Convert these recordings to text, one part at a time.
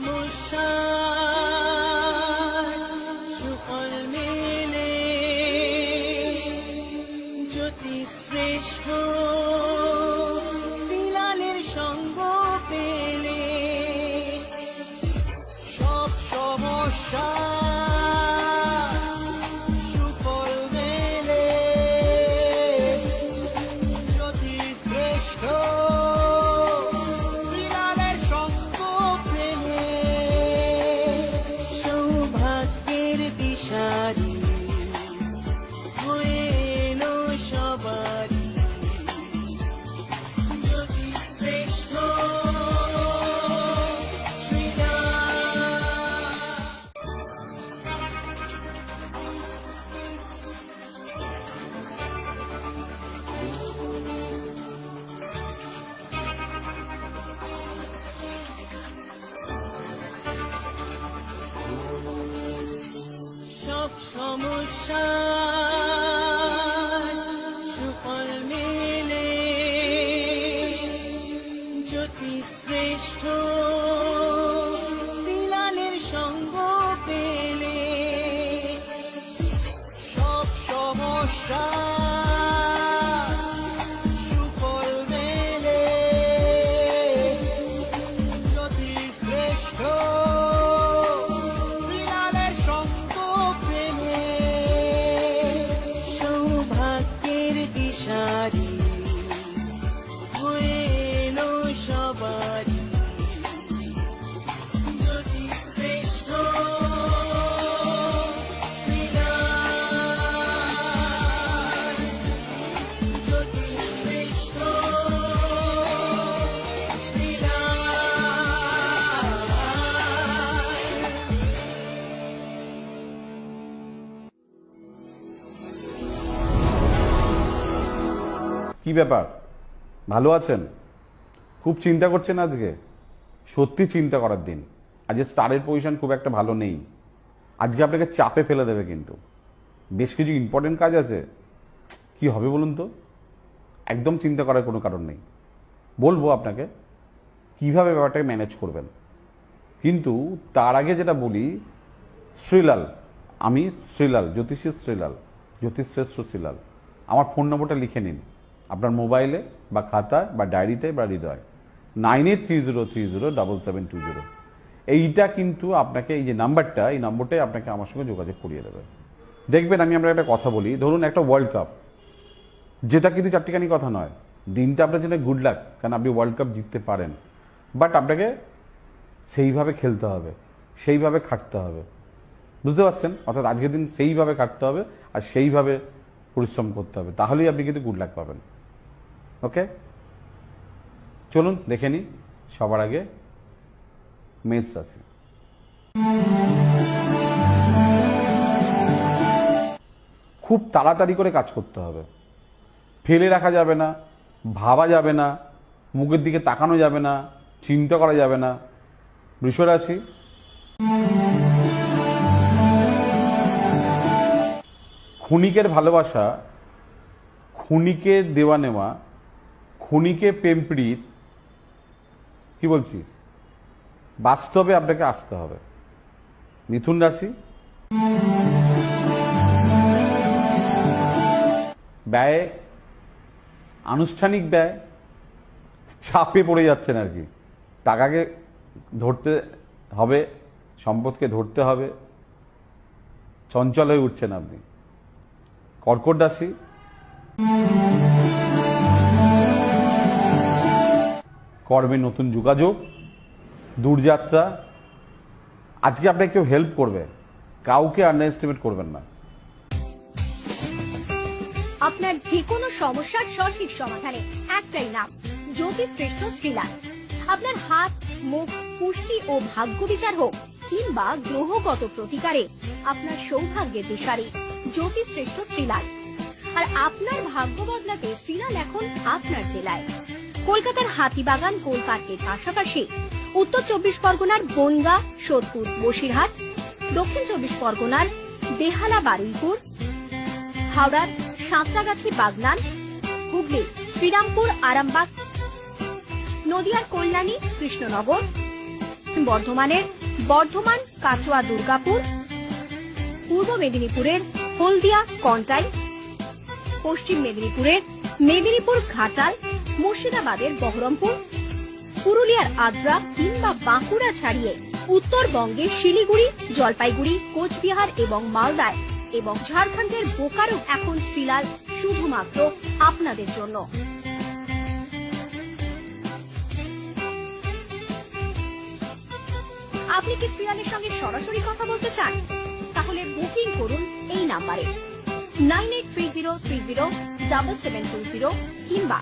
সমস্যা সুফল মেলে জ্যোতি শ্রেষ্ঠ শ্রীলালের সঙ্গ পেলে সব সমস্যা সুফল মেলে জ্যোতি শ্রেষ্ঠ শ্রীলালের সঙ্গ পেলে সৌভাগ্যের দিশারি হয়ে এলো সবারই জ্যোতি শ্রেষ্ঠ সব সমস্যা সুফল মেলে জ্যোতি শ্রেষ্ঠ শ্রীলালের সঙ্গ পেলে সব সমস্যা সুফল মেলে জ্যোতি শ্রেষ্ঠ শ্রীলালের সঙ্গ পেলে সৌভাগ্যের দিশারি হয়ে এলো সবারই জ্যোতি শ্রেষ্ঠ শ্রীলাল জ্যোতি শ্রেষ্ঠ শ্রীলাল কি ব্যাপার, ভালো আছেন? খুব চিন্তা করছেন আজকে? সত্যি চিন্তা করার দিন। আজকে স্টারের পজিশন খুব একটা ভালো নেই। আজকে আপনাকে চাপে ফেলে দেবে, কিন্তু বেশ কিছু ইম্পর্টেন্ট কাজ আছে। কি হবে বলুন তো? একদম চিন্তা করার কোনো কারণ নেই। বলবো আপনাকে কিভাবে ব্যাপারটাকে ম্যানেজ করবেন, কিন্তু তার আগে যেটা বলি, শ্রীলাল, আমি শ্রীলাল, জ্যোতিষী শ্রীলাল, জ্যোতিষশ্রেষ্ঠ শ্রীলাল। আমার ফোন নম্বরটা লিখে নিন আপনার মোবাইলে বা খাতায় বা ডায়েরিতে বা হৃদয়, 9830307720। এইটা কিন্তু আপনাকে, এই যে নাম্বারটা, এই নম্বরটাই আপনাকে আমার সঙ্গে যোগাযোগ করিয়ে দেবে। দেখবেন আমি আপনার একটা কথা বলি, ধরুন একটা ওয়ার্ল্ড কাপ, যেটা কিন্তু চারটিখানি কথা নয়। দিনটা আপনার জন্য গুড লাক, কারণ আপনি ওয়ার্ল্ড কাপ জিততে পারেন, বাট আপনাকে সেইভাবে খেলতে হবে, সেইভাবে খাটতে হবে। বুঝতে পারছেন? অর্থাৎ আজকের দিন সেইভাবে খাটতে হবে আর সেইভাবে পরিশ্রম করতে হবে, তাহলেই আপনি কিন্তু গুড লাক পাবেন। ওকে, চলুন দেখে নিই। সবার আগে মেষ রাশি। খুব তাড়াতাড়ি করে কাজ করতে হবে, ফেলে রাখা যাবে না, ভাবা যাবে না, মুখের দিকে তাকানো যাবে না, চিন্তা করা যাবে না। বৃষ রাশি। ক্ষণিকের ভালোবাসা, ক্ষণিকের দেওয়া নেওয়া, ক্ষণিকে প্রেম প্রীত, কি বলছি, বাস্তবে আপনাকে আসতে হবে। মিথুন রাশি। ব্যয়, আনুষ্ঠানিক ব্যয়, চাপে পড়ে যাচ্ছেন আর কি। টাকাকে ধরতে হবে, সম্পদকে ধরতে হবে, চঞ্চল হয়ে উঠছেন আপনি। কর্কট রাশি। কর্মে নতুন যোগাযোগ, দূরযাত্রা। আজকে আপনাকে কেউ হেল্প করবে, কাউকে আন্ডার এস্টিমেট করবেন না। আপনার যে কোনো সমস্যার সঠিক সমাধানে একটাই নাম, জ্যোতিষশ্রেষ্ঠ শ্রীলাল। আপনার হাত, মুখ, পুষ্টি ও ভাগ্য বিচার হোক কিংবা গ্রহগত প্রতিকারে আপনার সৌভাগ্যের দিশারি জ্যোতিষশ্রেষ্ঠ শ্রীলাল। আর আপনার ভাগ্য বদলাতে শ্রীলাল এখন আপনার জেলায়। কলকাতার হাতিবাগান কোল পার্কের পাশাপাশি উত্তর 24 পরগনার বনগাঁ, সোদপুর, বসিরহাট, দক্ষিণ 24 পরগনার বেহালা, বারুইপুর, হাওড়ার সাঁতরাগাছি, বাগনান, হুগলি, শ্রীরামপুর, আরামবাগ, নদিয়ার কল্যাণী, কৃষ্ণনগর, বর্ধমানের বর্ধমান কাটোয়া দুর্গাপুর, পূর্ব মেদিনীপুরের হলদিয়া কন্টাই, পশ্চিম মেদিনীপুরের মেদিনীপুর ঘাটাল, মুর্শিদাবাদের বহরমপুর, পুরুলিয়ার আদ্রা কিংবা বাঁকুড়া ছাড়িয়ে উত্তরবঙ্গের শিলিগুড়ি, জলপাইগুড়ি, কোচবিহার এবং মালদায় এবং ঝাড়খণ্ডের বোকারো এখন শ্রীলাল শুধুমাত্র আপনাদের জন্য। আপনি কি শ্রীলালের সঙ্গে সরাসরি কথা বলতে চান? তাহলে বুকিং করুন এই নাম্বারে 9830307720 কিংবা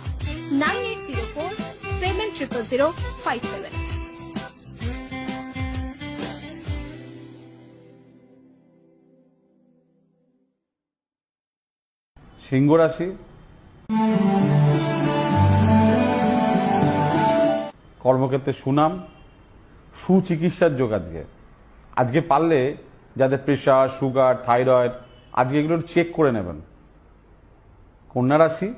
9804700057। সিংহ রাশি, কর্মক্ষেত্রে সুনাম, সুচিকিৎসার যোগ আজকে। আজকে পারলে যাদের প্রেশার, সুগার, থাইরয়েড, আজকে এগুলো চেক করে নেবেন। কন্যা রাশি,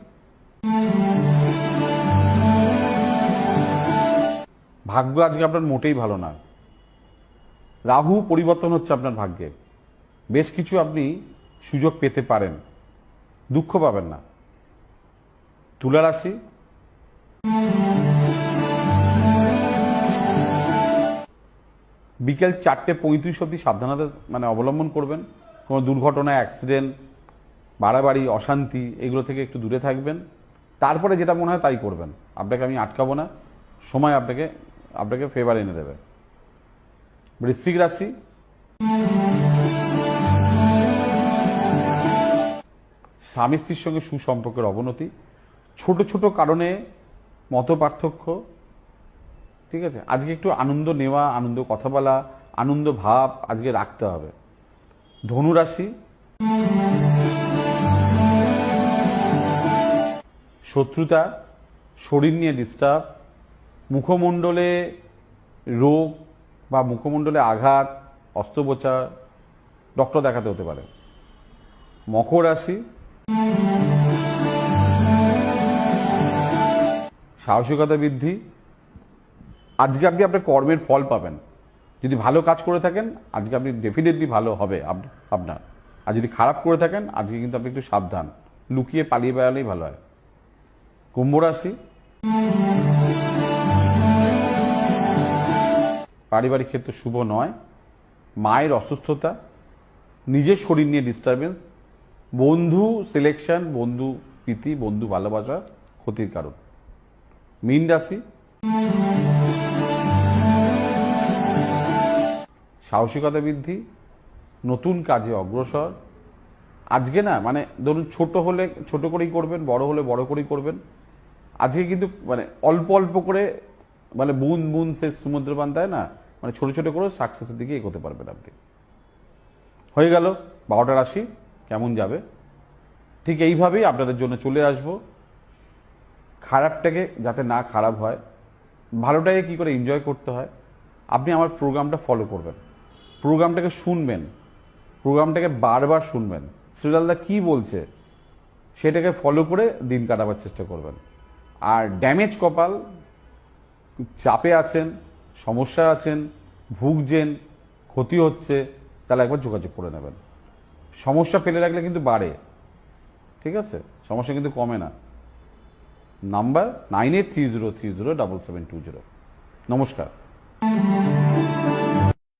ভাগ্য আজকে আপনার মোটেই ভালো না। রাহু পরিবর্তন হচ্ছে আপনার ভাগ্যে, বেশ কিছু আপনি সুযোগ পেতে পারেন, দুঃখ পাবেন না। তুলা রাশি, বিকেল 4:35 অবধি সাবধানতা অবলম্বন করবেন। কোনো দুর্ঘটনা, অ্যাক্সিডেন্ট, বাড়াবাড়ি, অশান্তি এগুলো থেকে একটু দূরে থাকবেন। তারপরে যেটা মনে হয় তাই করবেন। আপনাকে আমি আটকাবো না, সময় আপনাকে ফেভার এনে দেবে। বৃশ্চিক রাশি, স্বামী স্ত্রীর সঙ্গে সুসম্পর্কের অবনতি, ছোট ছোট কারণে মত পার্থক্য, ঠিক আছে। আজকে একটু আনন্দ নেওয়া, আনন্দ কথা বলা, আনন্দ ভাব আজকে রাখতে হবে। ধনু রাশি, শত্রুতা, শরীর নিয়ে ডিস্টার্ব, মুখমণ্ডলে রোগ বা মুখমণ্ডলে আঘাত, অস্ত্রোপচার, ডক্টর দেখাতে হতে পারে। মকর রাশি, সাহসিকতা বৃদ্ধি, আজকে আপনি আপনার কর্মের ফল পাবেন। যদি ভালো কাজ করে থাকেন আজকে আপনি ডেফিনেটলি ভালো হবে আপনার। আর যদি খারাপ করে থাকেন আজকে কিন্তু আপনি একটু সাবধান, লুকিয়ে পালিয়ে বেড়ালেই ভালো হয়। কুম্ভ রাশি, পারিবারিক ক্ষেত্রে শুভ নয়, মায়ের অসুস্থতা, নিজের শরীর নিয়ে ডিস্টারবেন্স, বন্ধু সিলেকশন, বন্ধু প্রীতি, বন্ধু ভালোবাসা ক্ষতির কারণ। মীন রাশি, সাহসিকতা বৃদ্ধি, নতুন কাজে অগ্রসর। আজকে না ধরুন ছোট হলে ছোট করেই করবেন, বড় হলে বড় করেই করবেন। আজকে কিন্তু অল্প অল্প করে বুন বুন সে সমুদ্র বান্ধায় না, ছোট ছোট করে সাকসেসের দিকে এগোতে পারবেন আপনি। হয়ে গেল 12টা রাশি কেমন যাবে। ঠিক এইভাবেই আপনাদের জন্য চলে আসব। খারাপটাকে যাতে না খারাপ হয়, ভালোটাকে কি করে এনজয় করতে হয়, আপনি আমার প্রোগ্রামটা ফলো করবেন, প্রোগ্রামটাকে শুনবেন, প্রোগ্রামটাকে বারবার শুনবেন, শ্রীলালদা কি বলছে সেটাকে ফলো করে দিন কাটাবার চেষ্টা করবেন। আর ড্যামেজ কপাল, চাপে আছেন, সমস্যা আছেন, ভুগছেন, ক্ষতি হচ্ছে, তাহলে একবার যোগাযোগ করে নেবেন। সমস্যা ফেলে রাখলে কিন্তু বাড়ে, ঠিক আছে, সমস্যা কিন্তু কমে না। নাম্বার 9830307720। নমস্কার।